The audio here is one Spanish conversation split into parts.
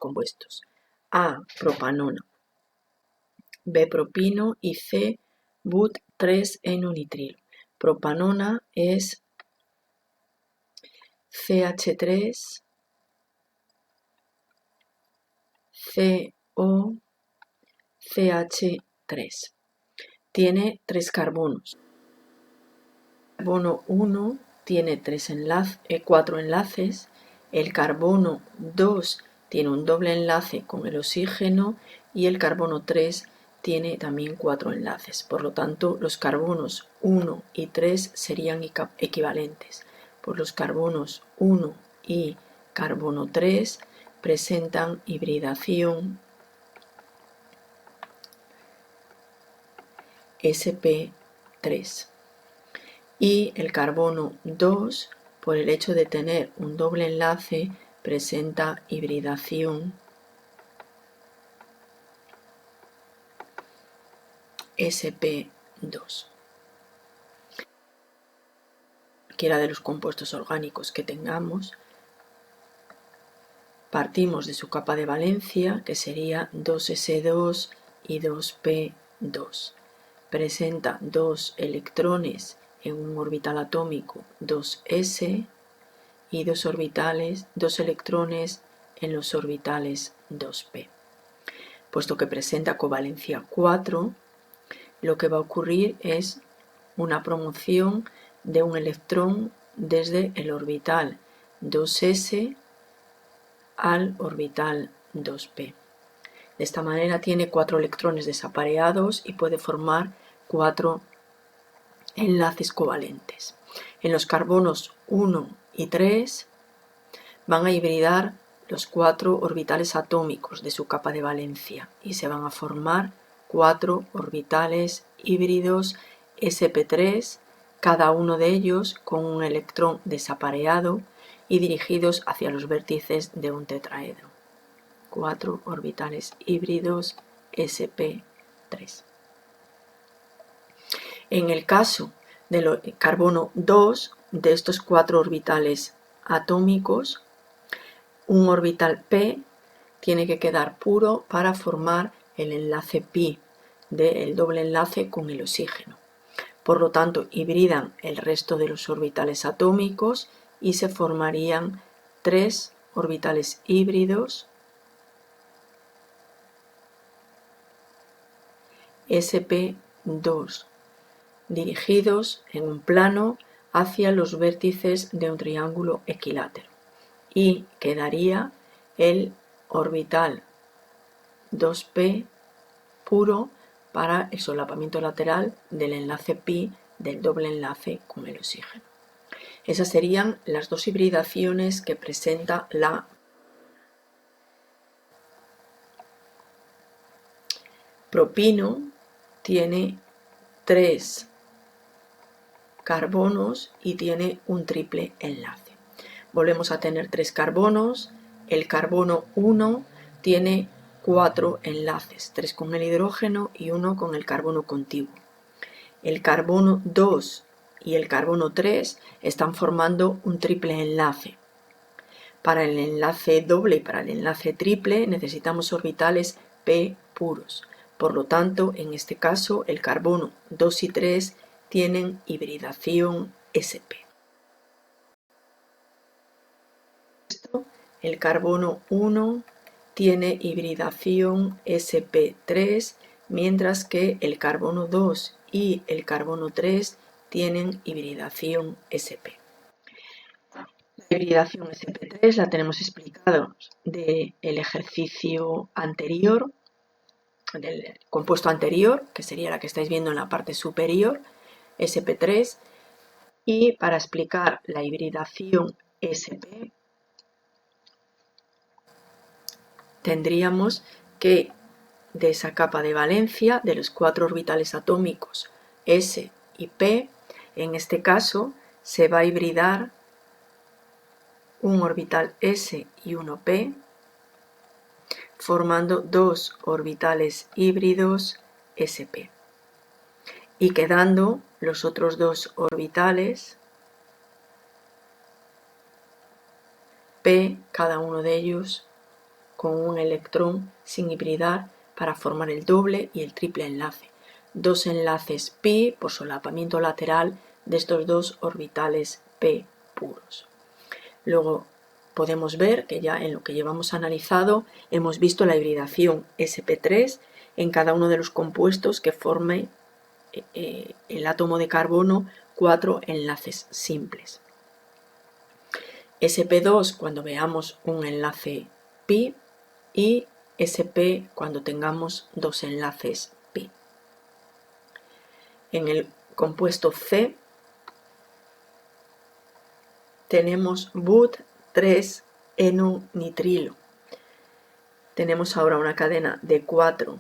compuestos. A, propanona, B, propino y C, but-3-N-nitrilo. Propanona es CH3, CO, CH3. Tiene 3 carbonos. El carbono 1 tiene 4 enlaces. El carbono 2 tiene un doble enlace con el oxígeno y el carbono 3 tiene también 4 enlaces. Por lo tanto, los carbonos 1 y 3 serían equivalentes. Pues los carbonos 1 y carbono 3 presentan hibridación sp3. Y el carbono 2, por el hecho de tener un doble enlace, presenta hibridación sp2. Cualquiera de los compuestos orgánicos que tengamos, partimos de su capa de valencia, que sería 2s2 y 2p2. Presenta 2 electrones en un orbital atómico 2s y 2 electrones en los orbitales 2p. Puesto que presenta covalencia 4, lo que va a ocurrir es una promoción de un electrón desde el orbital 2s al orbital 2p. De esta manera tiene 4 electrones desapareados y puede formar 4 enlaces covalentes. En los carbonos 1 y 3 van a hibridar los 4 orbitales atómicos de su capa de valencia y se van a formar 4 orbitales híbridos sp3, cada uno de ellos con un electrón desapareado y dirigidos hacia los vértices de un tetraedro. 4 orbitales híbridos sp3. En el caso del carbono 2, de estos 4 orbitales atómicos, un orbital p tiene que quedar puro para formar el enlace pi del doble enlace con el oxígeno. Por lo tanto, hibridan el resto de los orbitales atómicos y se formarían 3 orbitales híbridos sp2 dirigidos en un plano hacia los vértices de un triángulo equilátero y quedaría el orbital 2p puro para el solapamiento lateral del enlace pi del doble enlace con el oxígeno. Esas serían las 2 hibridaciones que presenta la propino. Tiene 3 carbonos y tiene un triple enlace. Volvemos a tener 3 carbonos. El carbono 1 tiene 4 enlaces, 3 con el hidrógeno y 1 con el carbono contiguo. El carbono 2 y el carbono 3 están formando un triple enlace. Para el enlace doble y para el enlace triple necesitamos orbitales p puros. Por lo tanto, en este caso, el carbono 2 y 3 tienen hibridación sp. El carbono 1 tiene hibridación sp3, mientras que el carbono 2 y el carbono 3 tienen hibridación sp. La hibridación sp3 la tenemos explicado del ejercicio anterior, del compuesto anterior, que sería la que estáis viendo en la parte superior, sp3, y para explicar la hibridación sp tendríamos que de esa capa de valencia de los 4 orbitales atómicos s y p, en este caso se va a hibridar un orbital s y uno p, formando 2 orbitales híbridos sp y quedando los otros 2 orbitales p, cada uno de ellos con un electrón sin hibridar para formar el doble y el triple enlace. Dos enlaces pi por solapamiento lateral de estos dos orbitales p puros. Luego podemos ver que ya en lo que llevamos analizado hemos visto la hibridación sp3 en cada uno de los compuestos que forme el átomo de carbono 4 enlaces simples. sp2 cuando veamos un enlace pi y sp cuando tengamos dos enlaces pi. En el compuesto C tenemos but3-eno-nitrilo. Tenemos ahora una cadena de 4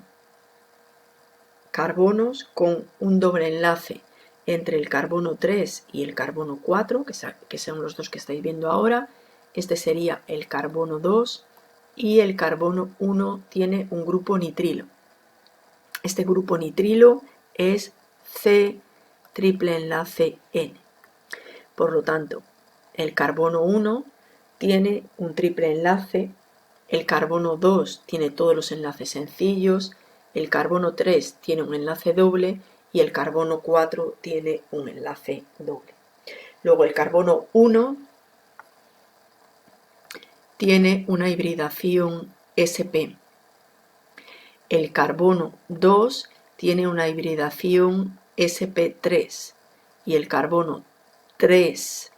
carbonos con un doble enlace entre el carbono 3 y el carbono 4, que son los dos que estáis viendo ahora. Este sería el carbono 2 y el carbono 1 tiene un grupo nitrilo. Este grupo nitrilo es C triple enlace N. Por lo tanto, el carbono 1 tiene un triple enlace, el carbono 2 tiene todos los enlaces sencillos, el carbono 3 tiene un enlace doble y el carbono 4 tiene un enlace doble. Luego el carbono 1 tiene una hibridación sp. El carbono 2 tiene una hibridación sp3 y el carbono 3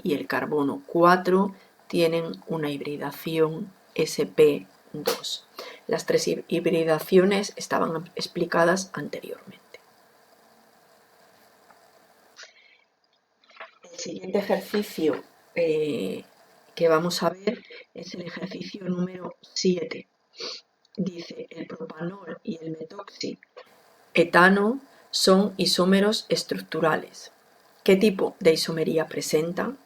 y el carbono 4 tienen una hibridación sp2. Las tres hibridaciones estaban explicadas anteriormente. El siguiente ejercicio que vamos a ver es el ejercicio número 7. Dice, el propanol y el metoxietano son isómeros estructurales. ¿Qué tipo de isomería presentan?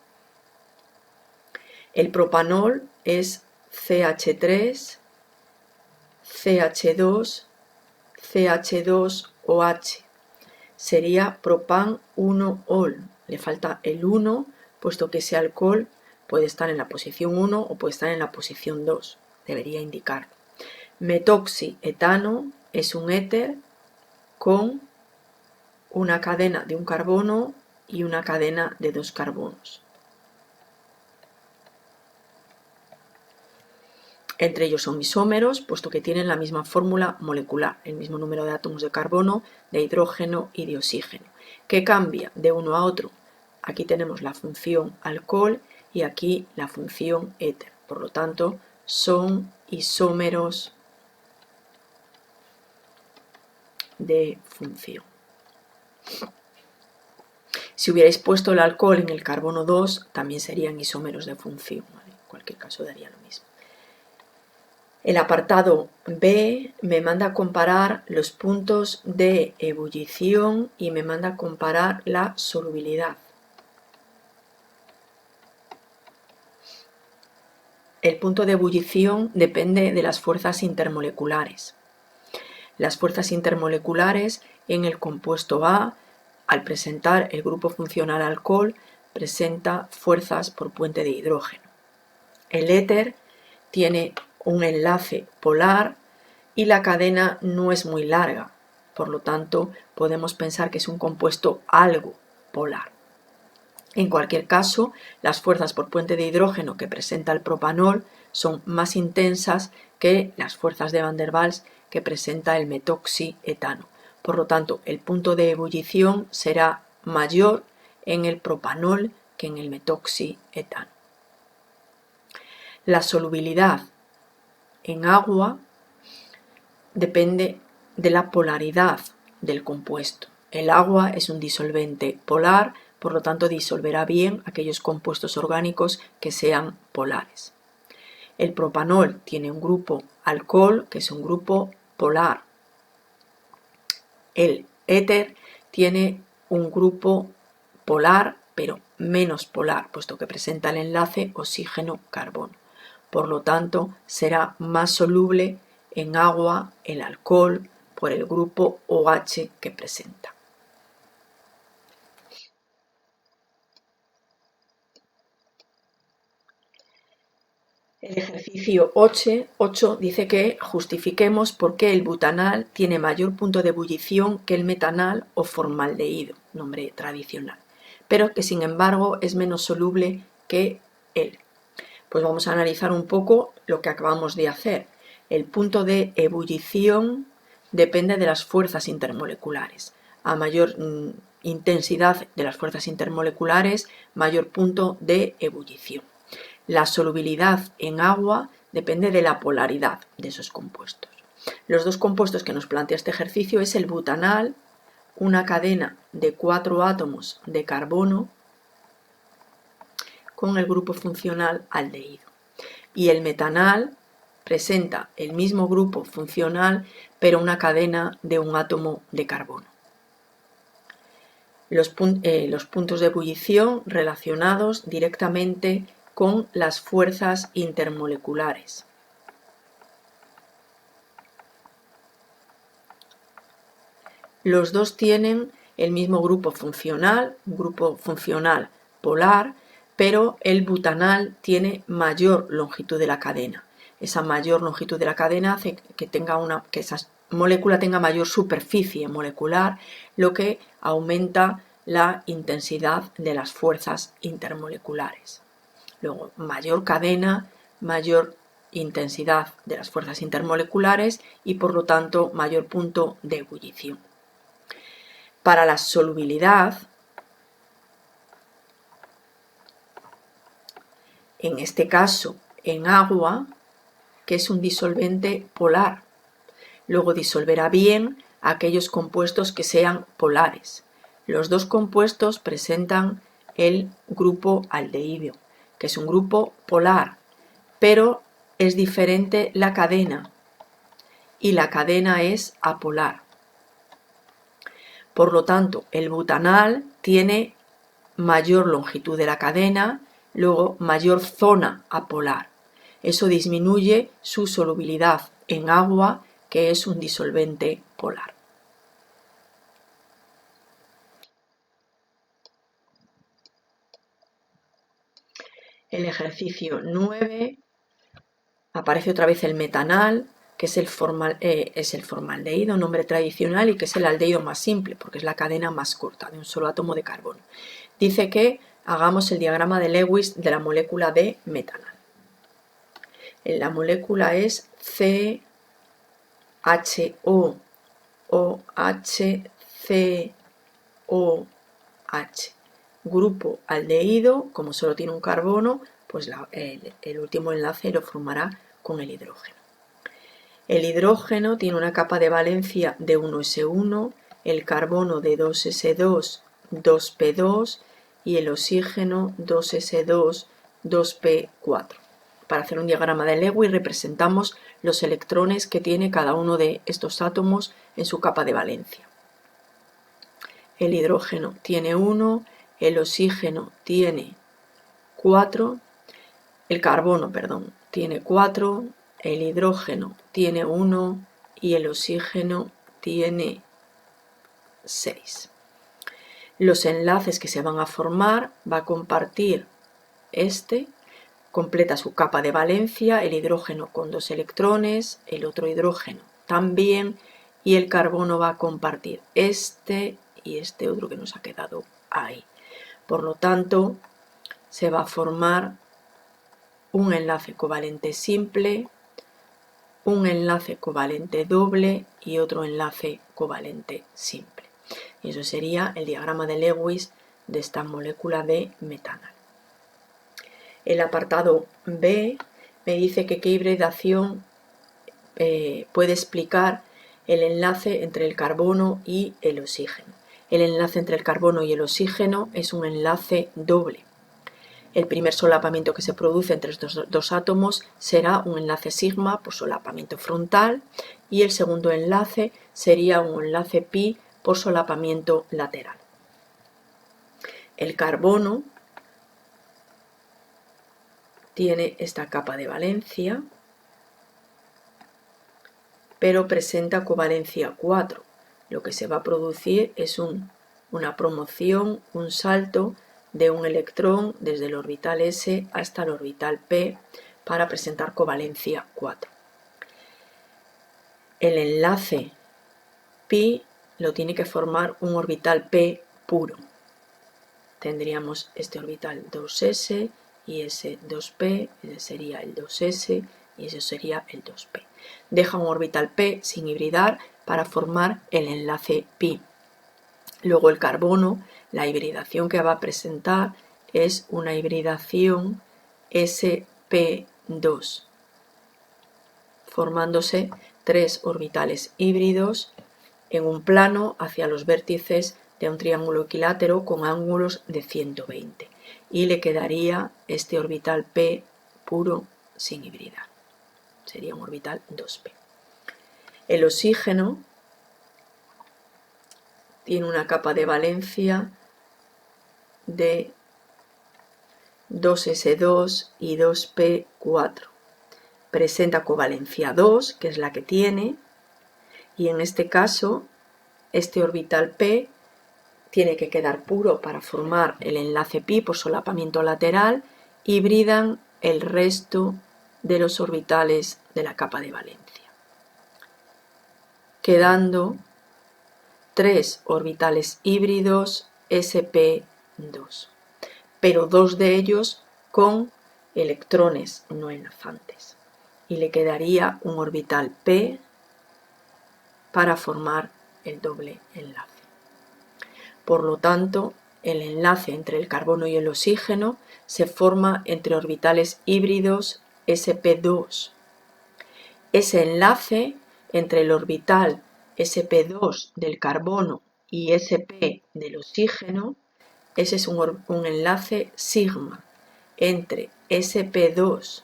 El propanol es CH3, CH2, CH2OH. Sería propan 1-ol. Le falta el 1, puesto que ese alcohol puede estar en la posición 1 o puede estar en la posición 2. Debería indicar. Metoxietano es un éter con una cadena de un carbono y una cadena de dos carbonos. Entre ellos son isómeros, puesto que tienen la misma fórmula molecular, el mismo número de átomos de carbono, de hidrógeno y de oxígeno. ¿Qué cambia de uno a otro? Aquí tenemos la función alcohol y aquí la función éter. Por lo tanto, son isómeros de función. Si hubierais puesto el alcohol en el carbono 2, también serían isómeros de función. ¿Vale? En cualquier caso daría lo mismo. El apartado B me manda a comparar los puntos de ebullición y me manda a comparar la solubilidad. El punto de ebullición depende de las fuerzas intermoleculares. Las fuerzas intermoleculares en el compuesto A, al presentar el grupo funcional alcohol, presenta fuerzas por puente de hidrógeno. El éter tiene un enlace polar y la cadena no es muy larga, por lo tanto podemos pensar que es un compuesto algo polar. En cualquier caso, las fuerzas por puente de hidrógeno que presenta el propanol son más intensas que las fuerzas de Van der Waals que presenta el metoxietano. Por lo tanto, el punto de ebullición será mayor en el propanol que en el metoxietano. La solubilidad en agua depende de la polaridad del compuesto. El agua es un disolvente polar, por lo tanto disolverá bien aquellos compuestos orgánicos que sean polares. El propanol tiene un grupo alcohol, que es un grupo polar. El éter tiene un grupo polar, pero menos polar, puesto que presenta el enlace oxígeno-carbono. Por lo tanto, será más soluble en agua el alcohol por el grupo OH que presenta. El ejercicio 8 dice que justifiquemos por qué el butanal tiene mayor punto de ebullición que el metanal o formaldehído, nombre tradicional, pero que sin embargo es menos soluble que él. Pues vamos a analizar un poco lo que acabamos de hacer. El punto de ebullición depende de las fuerzas intermoleculares. A mayor intensidad de las fuerzas intermoleculares, mayor punto de ebullición. La solubilidad en agua depende de la polaridad de esos compuestos. Los dos compuestos que nos plantea este ejercicio es el butanal, una cadena de 4 átomos de carbono con el grupo funcional aldehído. Y el metanal presenta el mismo grupo funcional, pero una cadena de un átomo de carbono. Los puntos de ebullición relacionados directamente con las fuerzas intermoleculares. Los dos tienen el mismo grupo funcional, un grupo funcional polar, pero el butanal tiene mayor longitud de la cadena. Esa mayor longitud de la cadena hace que esa molécula tenga mayor superficie molecular, lo que aumenta la intensidad de las fuerzas intermoleculares. Luego, mayor cadena, mayor intensidad de las fuerzas intermoleculares y por lo tanto mayor punto de ebullición. Para la solubilidad, en este caso en agua, que es un disolvente polar, luego disolverá bien aquellos compuestos que sean polares. Los dos compuestos presentan el grupo aldehído, que es un grupo polar, pero es diferente la cadena y la cadena es apolar. Por lo tanto, el butanal tiene mayor longitud de la cadena, luego mayor zona apolar. Eso disminuye su solubilidad en agua, que es un disolvente polar. El ejercicio 9 aparece otra vez el metanal, que es el formaldehído, nombre tradicional, y que es el aldehído más simple, porque es la cadena más corta de un solo átomo de carbono. Dice que hagamos el diagrama de Lewis de la molécula de metanal. La molécula es CHOOH, grupo aldehído. Como solo tiene un carbono, pues el último enlace lo formará con el hidrógeno. El hidrógeno tiene una capa de valencia de 1s1, el carbono de 2s2, 2p2 y el oxígeno 2s2, 2p4. Para hacer un diagrama de Lewis representamos los electrones que tiene cada uno de estos átomos en su capa de valencia. El hidrógeno tiene 1, el oxígeno tiene 4, el carbono, tiene 4, el hidrógeno tiene 1 y el oxígeno tiene 6. Los enlaces que se van a formar va a compartir completa su capa de valencia, el hidrógeno con 2 electrones, el otro hidrógeno también, y el carbono va a compartir y este otro que nos ha quedado ahí. Por lo tanto, se va a formar un enlace covalente simple, un enlace covalente doble y otro enlace covalente simple. Y eso sería el diagrama de Lewis de esta molécula de metanal. El apartado B me dice que qué hibridación puede explicar el enlace entre el carbono y el oxígeno. El enlace entre el carbono y el oxígeno es un enlace doble. El primer solapamiento que se produce entre estos dos átomos será un enlace sigma por solapamiento frontal y el segundo enlace sería un enlace pi por solapamiento lateral. El carbono tiene esta capa de valencia, pero presenta covalencia 4. Lo que se va a producir es una promoción, un salto de un electrón desde el orbital S hasta el orbital P, para presentar covalencia 4. El enlace pi lo tiene que formar un orbital p puro. Tendríamos este orbital 2s y ese 2p, ese sería el 2s y ese sería el 2p. Deja un orbital p sin hibridar para formar el enlace pi. Luego el carbono, la hibridación que va a presentar es una hibridación sp2, formándose 3 orbitales híbridos en un plano hacia los vértices de un triángulo equilátero con ángulos de 120, y le quedaría este orbital p puro sin hibridar. Sería un orbital 2p. El oxígeno tiene una capa de valencia de 2s2 y 2p4. Presenta covalencia 2, que es la que tiene, y en este caso este orbital p tiene que quedar puro para formar el enlace pi por solapamiento lateral. Hibridan el resto de los orbitales de la capa de valencia, quedando 3 orbitales híbridos sp2, pero 2 de ellos con electrones no enlazantes, y le quedaría un orbital p para formar el doble enlace. Por lo tanto, el enlace entre el carbono y el oxígeno se forma entre orbitales híbridos sp2. Ese enlace entre el orbital sp2 del carbono y sp del oxígeno, ese es un enlace sigma entre sp2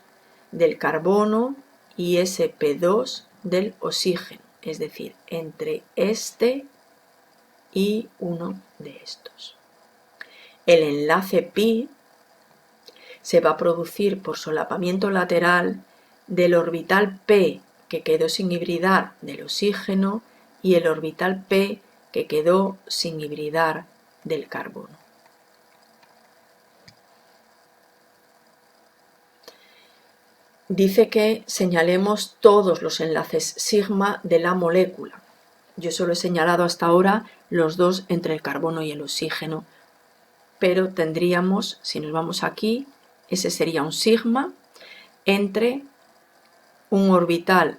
del carbono y sp2 del oxígeno, es decir, entre este y uno de estos. El enlace pi se va a producir por solapamiento lateral del orbital p que quedó sin hibridar del oxígeno y el orbital p que quedó sin hibridar del carbono. Dice que señalemos todos los enlaces sigma de la molécula. Yo solo he señalado hasta ahora los dos entre el carbono y el oxígeno, pero tendríamos, si nos vamos aquí, ese sería un sigma entre un orbital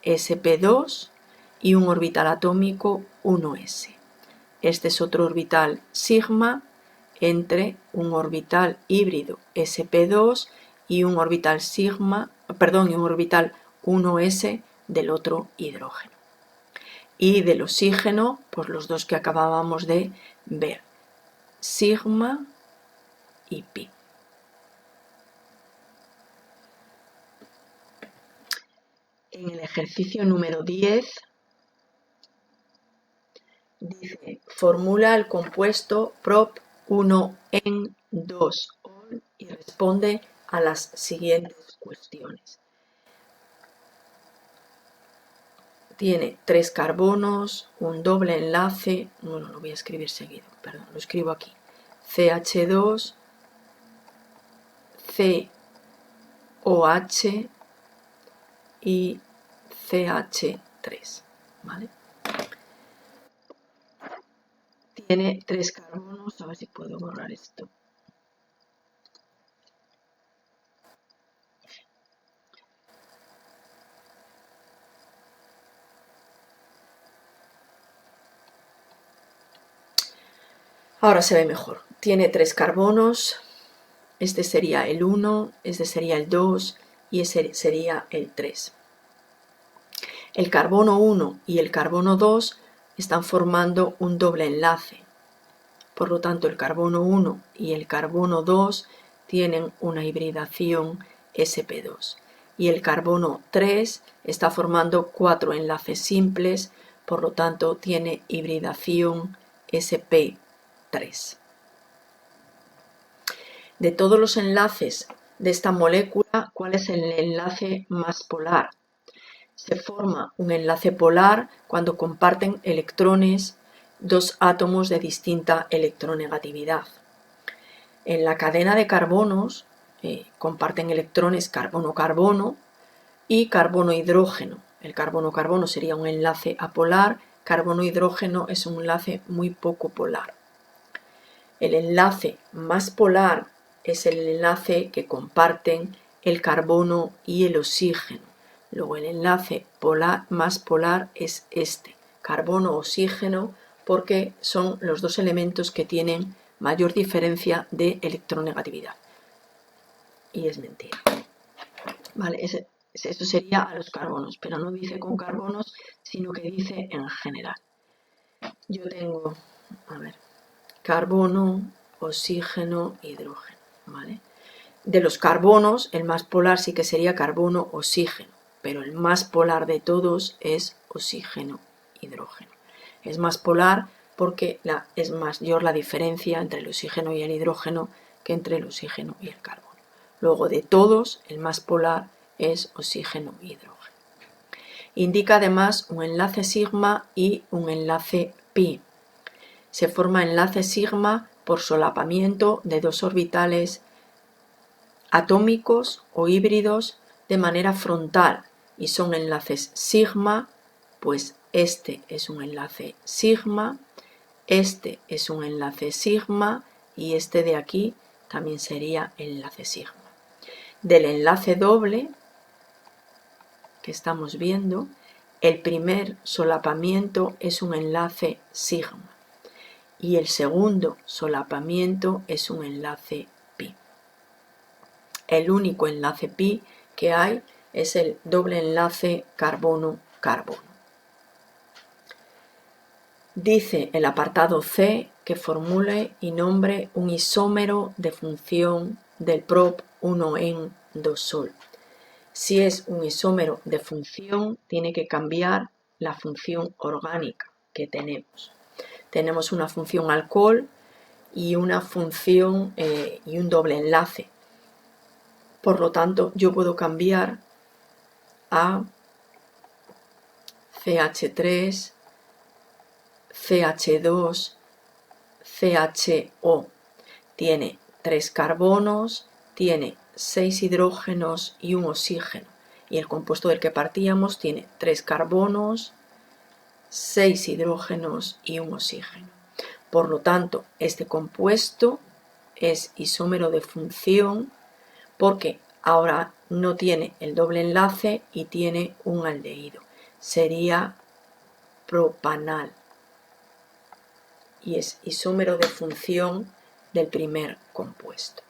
sp2 y un orbital atómico 1s. Este es otro orbital sigma entre un orbital híbrido sp2 y un orbital y un orbital 1s del otro hidrógeno. Y del oxígeno, pues los dos que acabábamos de ver, sigma y pi. En el ejercicio número 10 dice, formula el compuesto prop 1en2ol y responde a las siguientes cuestiones. Tiene 3 carbonos, un doble enlace, bueno, lo voy a escribir seguido, perdón, lo escribo aquí, CH2, COH y CH3, ¿vale? Tiene 3 carbonos, a ver si puedo borrar esto. Ahora se ve mejor. Tiene 3 carbonos, este sería el 1, este sería el 2 y ese sería el 3. El carbono 1 y el carbono 2 están formando un doble enlace. Por lo tanto, el carbono 1 y el carbono 2 tienen una hibridación sp2. Y el carbono 3 está formando 4 enlaces simples, por lo tanto tiene hibridación sp3. De todos los enlaces de esta molécula, ¿cuál es el enlace más polar? Se forma un enlace polar cuando comparten electrones dos átomos de distinta electronegatividad. En la cadena de carbonos comparten electrones carbono-carbono y carbono-hidrógeno. El carbono-carbono sería un enlace apolar, carbono-hidrógeno es un enlace muy poco polar. El enlace más polar es el enlace que comparten el carbono y el oxígeno. Luego el enlace más polar es este, carbono-oxígeno, porque son los dos elementos que tienen mayor diferencia de electronegatividad. Y es mentira. Vale, esto sería a los carbonos, pero no dice con carbonos, sino que dice en general. Yo tengo, carbono, oxígeno, hidrógeno, ¿vale? De los carbonos, el más polar sí que sería carbono-oxígeno, pero el más polar de todos es oxígeno-hidrógeno. Es más polar porque es mayor la diferencia entre el oxígeno y el hidrógeno que entre el oxígeno y el carbono. Luego, de todos, el más polar es oxígeno-hidrógeno. Indica además un enlace sigma y un enlace pi. Se forma enlace sigma por solapamiento de dos orbitales atómicos o híbridos de manera frontal y son enlaces sigma, pues este es un enlace sigma, este es un enlace sigma y este de aquí también sería enlace sigma. Del enlace doble que estamos viendo, el primer solapamiento es un enlace sigma y el segundo solapamiento es un enlace pi. El único enlace pi que hay es el doble enlace carbono-carbono. Dice el apartado C que formule y nombre un isómero de función del prop 1en 2sol. Si es un isómero de función, tiene que cambiar la función orgánica que tenemos. Tenemos una función alcohol y una función y un doble enlace. Por lo tanto, yo puedo cambiar a CH3, CH2, CHO. Tiene 3 carbonos, tiene 6 hidrógenos y un oxígeno. Y el compuesto del que partíamos tiene 3 carbonos, 6 hidrógenos y un oxígeno. Por lo tanto, este compuesto es isómero de función porque ahora no tiene el doble enlace y tiene un aldehído. Sería propanal y es isómero de función del primer compuesto.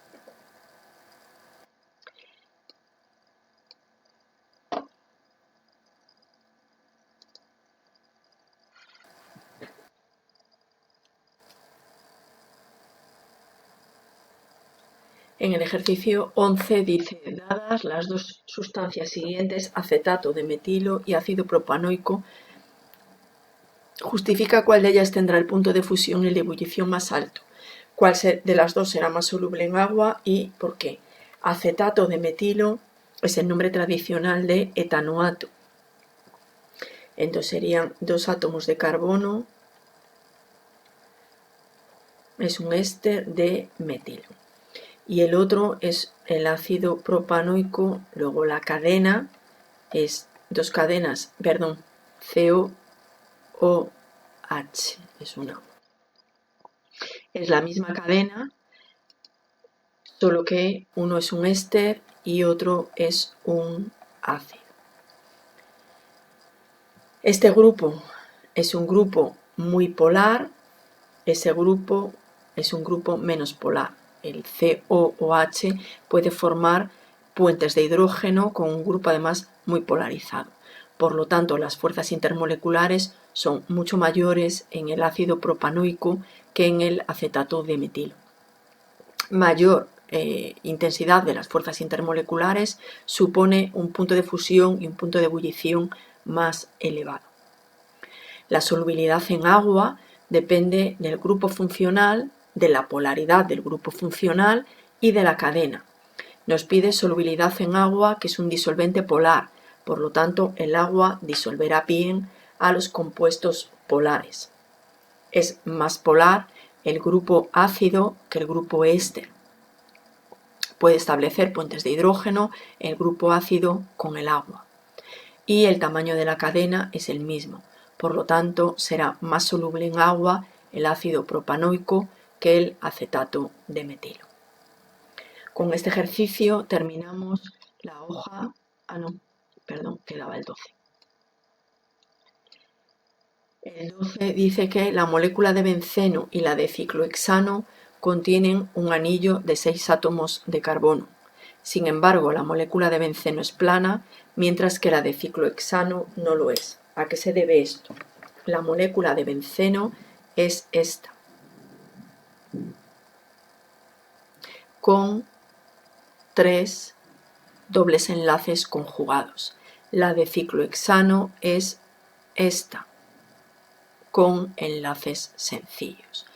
En el ejercicio 11 dice, dadas las dos sustancias siguientes, acetato de metilo y ácido propanoico, justifica cuál de ellas tendrá el punto de fusión y de ebullición más alto, cuál de las dos será más soluble en agua y por qué. Acetato de metilo es el nombre tradicional de etanoato. Entonces serían 2 átomos de carbono, es un éster de metilo. Y el otro es el ácido propanoico, luego la cadena es 2 cadenas, COOH, es una. Es la misma cadena, solo que uno es un éster y otro es un ácido. Este grupo es un grupo muy polar, ese grupo es un grupo menos polar. El COOH puede formar puentes de hidrógeno con un grupo además muy polarizado. Por lo tanto, las fuerzas intermoleculares son mucho mayores en el ácido propanoico que en el acetato de metilo. Mayor intensidad de las fuerzas intermoleculares supone un punto de fusión y un punto de ebullición más elevado. La solubilidad en agua depende del grupo funcional, de la polaridad del grupo funcional y de la cadena. Nos pide solubilidad en agua, que es un disolvente polar, por lo tanto el agua disolverá bien a los compuestos polares. Es más polar el grupo ácido que el grupo éster. puede establecer puentes de hidrógeno el grupo ácido con el agua. Y el tamaño de la cadena es el mismo, por lo tanto será más soluble en agua el ácido propanoico que el acetato de metilo. Con este ejercicio terminamos la hoja, quedaba el 12. El 12 dice que la molécula de benceno y la de ciclohexano contienen un anillo de 6 átomos de carbono. Sin embargo, la molécula de benceno es plana, mientras que la de ciclohexano no lo es. ¿A qué se debe esto? La molécula de benceno es esta, con 3 dobles enlaces conjugados. La de ciclohexano es esta, con enlaces sencillos.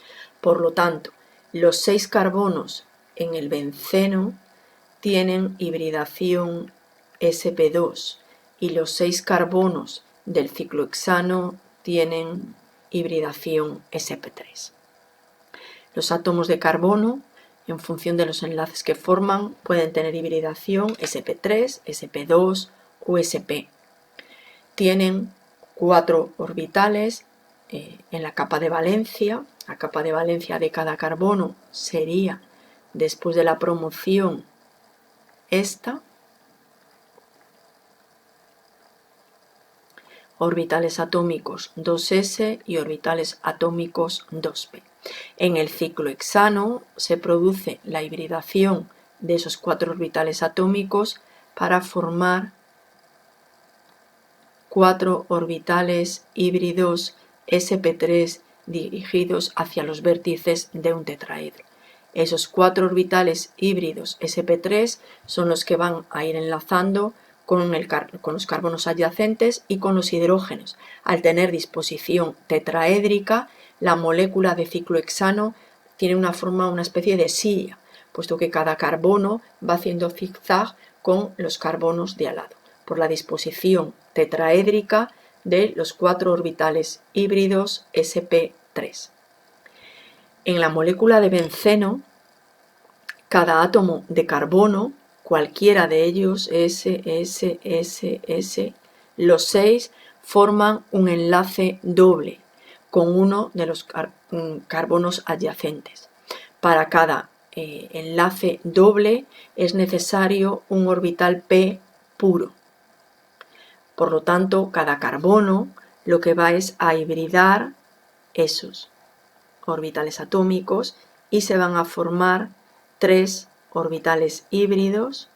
Por lo tanto, los 6 carbonos en el benceno tienen hibridación sp2 y los 6 carbonos del ciclohexano tienen hibridación sp3. Los átomos de carbono, en función de los enlaces que forman, pueden tener hibridación sp3, sp2 o sp. Tienen 4 orbitales en la capa de valencia. La capa de valencia de cada carbono sería, después de la promoción, esta. Orbitales atómicos 2s y orbitales atómicos 2p. En el ciclohexano se produce la hibridación de esos 4 orbitales atómicos para formar 4 orbitales híbridos sp3 dirigidos hacia los vértices de un tetraedro. Esos 4 orbitales híbridos sp3 son los que van a ir enlazando con los carbonos adyacentes y con los hidrógenos. Al tener disposición tetraédrica, la molécula de ciclohexano tiene una especie de silla, puesto que cada carbono va haciendo zigzag con los carbonos de al lado, por la disposición tetraédrica de los 4 orbitales híbridos sp3. En la molécula de benceno, cada átomo de carbono, cualquiera de ellos, S, los 6 forman un enlace doble con uno de los carbonos adyacentes. Para cada enlace doble es necesario un orbital p puro. Por lo tanto, cada carbono lo que va es a hibridar esos orbitales atómicos y se van a formar 3 orbitales híbridos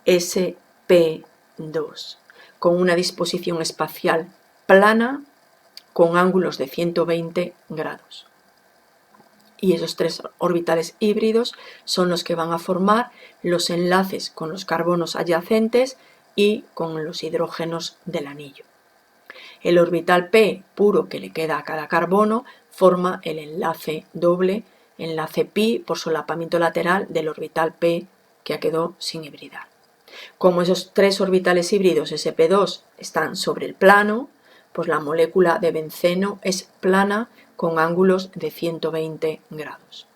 sp2 con una disposición espacial plana con ángulos de 120 grados. Y esos 3 orbitales híbridos son los que van a formar los enlaces con los carbonos adyacentes y con los hidrógenos del anillo. El orbital p puro que le queda a cada carbono forma el enlace doble, enlace pi por solapamiento lateral del orbital p que quedó sin hibridar. Como esos 3 orbitales híbridos sp2 están sobre el plano, pues la molécula de benceno es plana con ángulos de 120 grados.